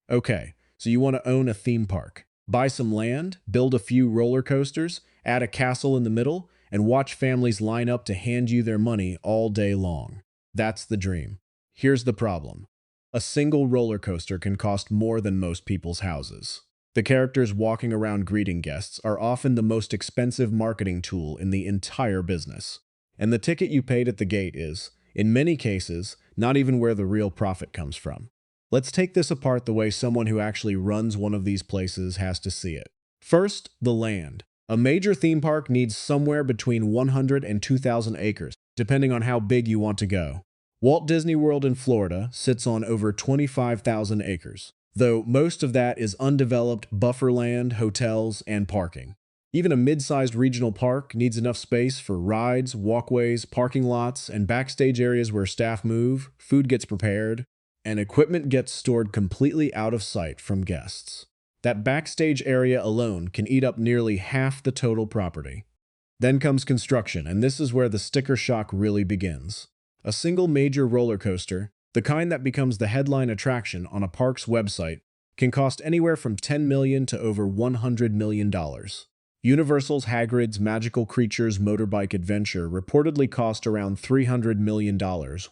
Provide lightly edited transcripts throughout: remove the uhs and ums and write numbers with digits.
Okay, so you want to own a theme park. Buy some land, build a few roller coasters, add a castle in the middle, and watch families line up to hand you their money all day long. That's the dream. Here's the problem. A single roller coaster can cost more than most people's houses. The characters walking around greeting guests are often the most expensive marketing tool in the entire business. And the ticket you paid at the gate is, in many cases, not even where the real profit comes from. Let's take this apart the way someone who actually runs one of these places has to see it. First, the land. A major theme park needs somewhere between 100 and 2,000 acres, depending on how big you want to go. Walt Disney World in Florida sits on over 25,000 acres, though most of that is undeveloped buffer land, hotels, and parking. Even a mid-sized regional park needs enough space for rides, walkways, parking lots, and backstage areas where staff move, food gets prepared, and equipment gets stored completely out of sight from guests. That backstage area alone can eat up nearly half the total property. Then comes construction, and this is where the sticker shock really begins. A single major roller coaster, the kind that becomes the headline attraction on a park's website, can cost anywhere from $10 million to over $100 million. Universal's Hagrid's Magical Creatures Motorbike Adventure reportedly cost around $300 million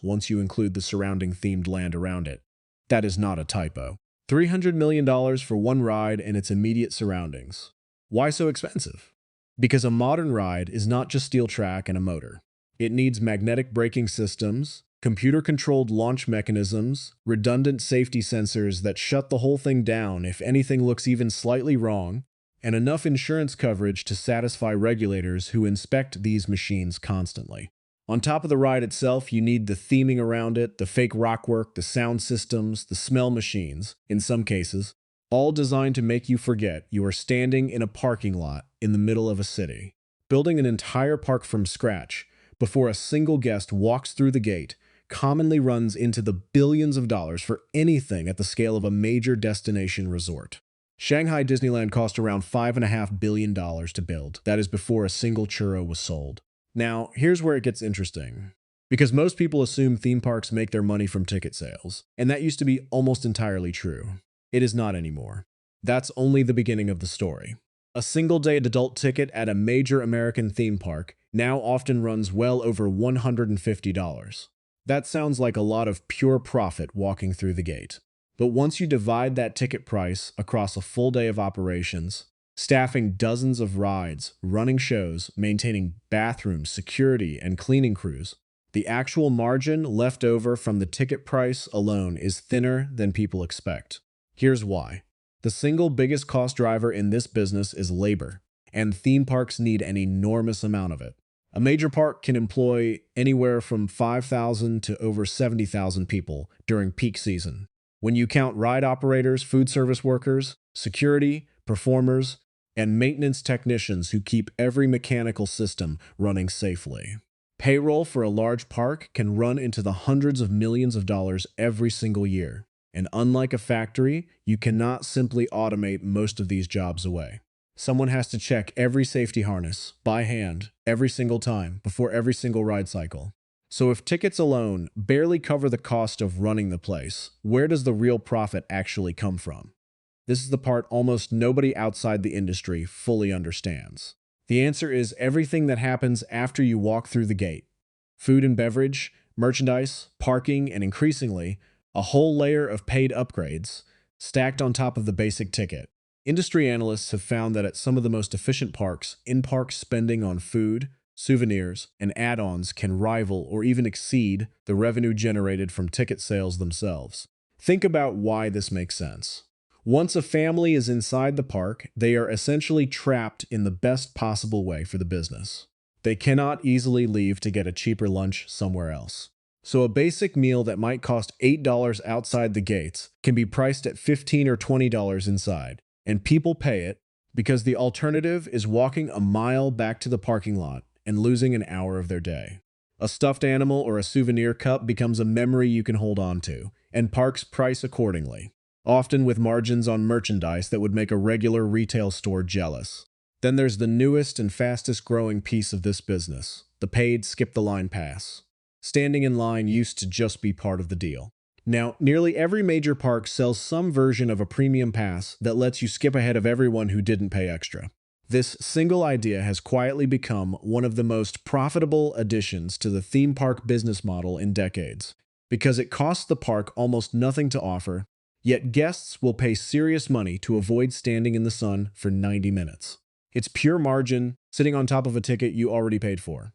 once you include the surrounding themed land around it. That is not a typo. $300 million for one ride and its immediate surroundings. Why so expensive? Because a modern ride is not just steel track and a motor. It needs magnetic braking systems, computer-controlled launch mechanisms, redundant safety sensors that shut the whole thing down if anything looks even slightly wrong, and enough insurance coverage to satisfy regulators who inspect these machines constantly. On top of the ride itself, you need the theming around it, the fake rockwork, the sound systems, the smell machines, in some cases, all designed to make you forget you are standing in a parking lot in the middle of a city. Building an entire park from scratch, before a single guest walks through the gate, commonly runs into the billions of dollars for anything at the scale of a major destination resort. Shanghai Disneyland cost around $5.5 billion to build. That is before a single churro was sold. Now, here's where it gets interesting. Because most people assume theme parks make their money from ticket sales, and that used to be almost entirely true. It is not anymore. That's only the beginning of the story. A single-day adult ticket at a major American theme park now often runs well over $150. That sounds like a lot of pure profit walking through the gate. But once you divide that ticket price across a full day of operations, staffing dozens of rides, running shows, maintaining bathrooms, security, and cleaning crews, the actual margin left over from the ticket price alone is thinner than people expect. Here's why. The single biggest cost driver in this business is labor, and theme parks need an enormous amount of it. A major park can employ anywhere from 5,000 to over 70,000 people during peak season. When you count ride operators, food service workers, security, performers, and maintenance technicians who keep every mechanical system running safely. Payroll for a large park can run into the hundreds of millions of dollars every single year. And unlike a factory, you cannot simply automate most of these jobs away. Someone has to check every safety harness, by hand, every single time, before every single ride cycle. So if tickets alone barely cover the cost of running the place, where does the real profit actually come from? This is the part almost nobody outside the industry fully understands. The answer is everything that happens after you walk through the gate. Food and beverage, merchandise, parking, and increasingly, a whole layer of paid upgrades stacked on top of the basic ticket. Industry analysts have found that at some of the most efficient parks, in-park spending on food, souvenirs, and add-ons can rival or even exceed the revenue generated from ticket sales themselves. Think about why this makes sense. Once a family is inside the park, they are essentially trapped in the best possible way for the business. They cannot easily leave to get a cheaper lunch somewhere else. So a basic meal that might cost $8 outside the gates can be priced at $15 or $20 inside, and people pay it because the alternative is walking a mile back to the parking lot and losing an hour of their day. A stuffed animal or a souvenir cup becomes a memory you can hold on to, and parks price accordingly, often with margins on merchandise that would make a regular retail store jealous. Then there's the newest and fastest growing piece of this business, the paid skip-the-line pass. Standing in line used to just be part of the deal. Now, nearly every major park sells some version of a premium pass that lets you skip ahead of everyone who didn't pay extra. This single idea has quietly become one of the most profitable additions to the theme park business model in decades, because it costs the park almost nothing to offer, yet guests will pay serious money to avoid standing in the sun for 90 minutes. It's pure margin, sitting on top of a ticket you already paid for.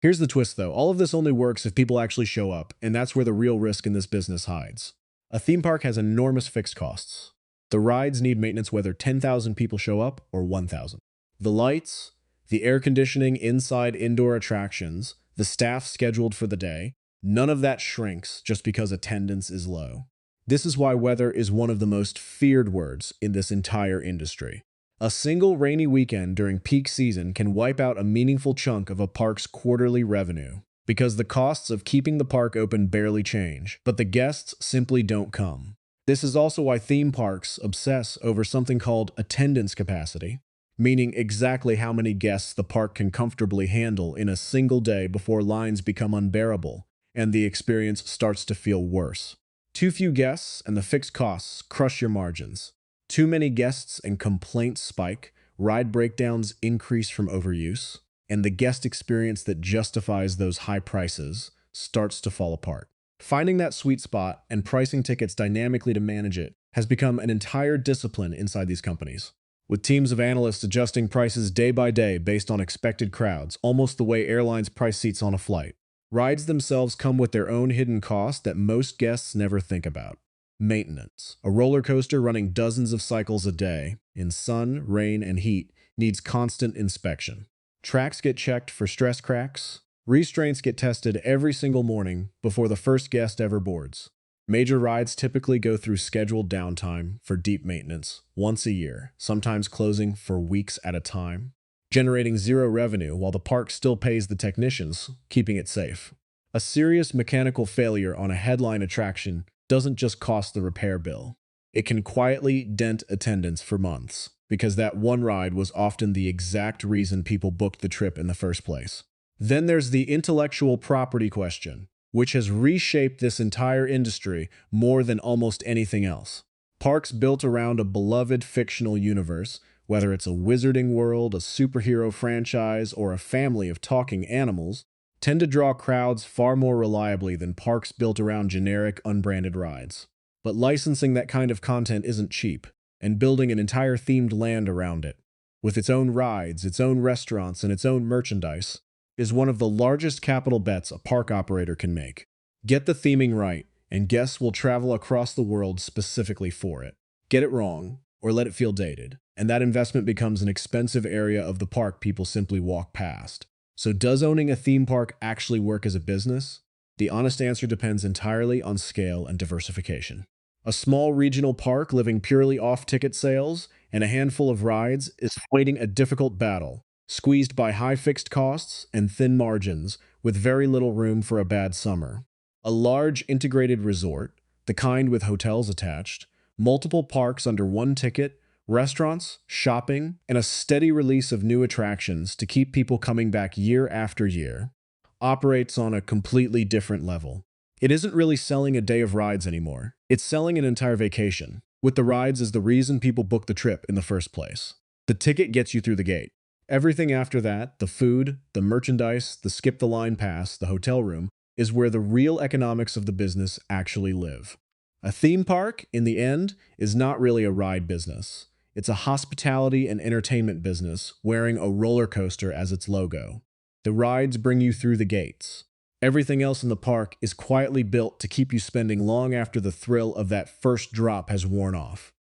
Here's the twist though, all of this only works if people actually show up, and that's where the real risk in this business hides. A theme park has enormous fixed costs. The rides need maintenance whether 10,000 people show up or 1,000. The lights, the air conditioning inside indoor attractions, the staff scheduled for the day, none of that shrinks just because attendance is low. This is why weather is one of the most feared words in this entire industry. A single rainy weekend during peak season can wipe out a meaningful chunk of a park's quarterly revenue, because the costs of keeping the park open barely change, but the guests simply don't come. This is also why theme parks obsess over something called attendance capacity, meaning exactly how many guests the park can comfortably handle in a single day before lines become unbearable and the experience starts to feel worse. Too few guests and the fixed costs crush your margins. Too many guests and complaints spike, ride breakdowns increase from overuse, and the guest experience that justifies those high prices starts to fall apart. Finding that sweet spot and pricing tickets dynamically to manage it has become an entire discipline inside these companies, with teams of analysts adjusting prices day by day based on expected crowds, almost the way airlines price seats on a flight. Rides themselves come with their own hidden costs that most guests never think about. Maintenance. A roller coaster running dozens of cycles a day, in sun, rain, and heat, needs constant inspection. Tracks get checked for stress cracks. Restraints get tested every single morning before the first guest ever boards. Major rides typically go through scheduled downtime for deep maintenance once a year, sometimes closing for weeks at a time, generating zero revenue while the park still pays the technicians, keeping it safe. A serious mechanical failure on a headline attraction doesn't just cost the repair bill. It can quietly dent attendance for months, because that one ride was often the exact reason people booked the trip in the first place. Then there's the intellectual property question, which has reshaped this entire industry more than almost anything else. Parks built around a beloved fictional universe, whether it's a wizarding world, a superhero franchise, or a family of talking animals, tend to draw crowds far more reliably than parks built around generic, unbranded rides. But licensing that kind of content isn't cheap, and building an entire themed land around it, with its own rides, its own restaurants, and its own merchandise, is one of the largest capital bets a park operator can make. Get the theming right, and guests will travel across the world specifically for it. Get it wrong, or let it feel dated, and that investment becomes an expensive area of the park people simply walk past. So does owning a theme park actually work as a business? The honest answer depends entirely on scale and diversification. A small regional park living purely off ticket sales and a handful of rides is fighting a difficult battle, squeezed by high fixed costs and thin margins with very little room for a bad summer. A large integrated resort, the kind with hotels attached, multiple parks under one ticket, restaurants, shopping, and a steady release of new attractions to keep people coming back year after year, operates on a completely different level. It isn't really selling a day of rides anymore. It's selling an entire vacation, with the rides as the reason people book the trip in the first place. The ticket gets you through the gate. Everything after that, the food, the merchandise, the skip the line pass, the hotel room, is where the real economics of the business actually live. A theme park, in the end, is not really a ride business. It's a hospitality and entertainment business wearing a roller coaster as its logo. The rides bring you through the gates. Everything else in the park is quietly built to keep you spending long after the thrill of that first drop has worn off.